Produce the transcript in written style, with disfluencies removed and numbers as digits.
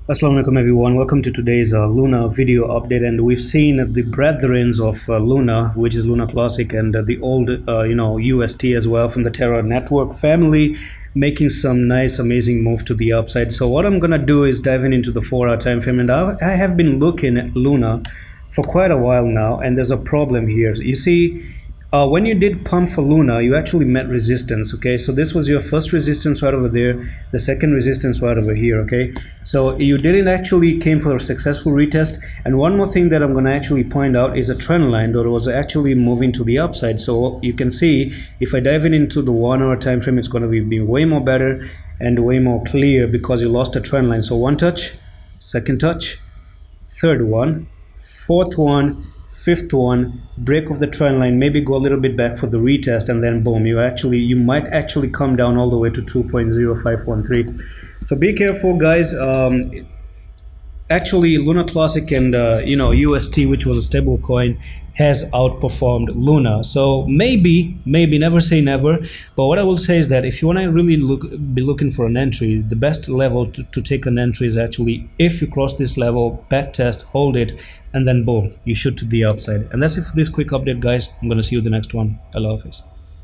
Assalamu alaikum everyone, welcome to today's Luna video update. And we've seen the brethrens of Luna, which is Luna Classic, and the old UST as well from the Terra network family, making some nice amazing move to the upside. So what I'm gonna do is diving into the 4-hour time frame, and I have been looking at Luna for quite a while now, and there's a problem here. You see, when you did pump for Luna, you actually met resistance. Okay, so this was your first resistance right over there, the second resistance right over here. Okay, so you didn't actually came for a successful retest. And one more thing that I'm going to actually point out is a trend line that was actually moving to the upside. So you can see if I dive into the 1-hour time frame, it's going to be way more better and way more clear because you lost a trend line. So one touch, second touch, third one, fourth one, fifth one, break of the trend line, maybe go a little bit back for the retest, and then boom, you might actually come down all the way to 2.0513. so be careful, guys. Actually, Luna Classic and UST, which was a stable coin, has outperformed Luna. So maybe, never say never. But what I will say is that if you want to really be looking for an entry, the best level to take an entry is actually if you cross this level, back test, hold it, and then boom, you shoot to the upside. And that's it for this quick update, guys. I'm gonna see you in the next one. Allah Hafiz.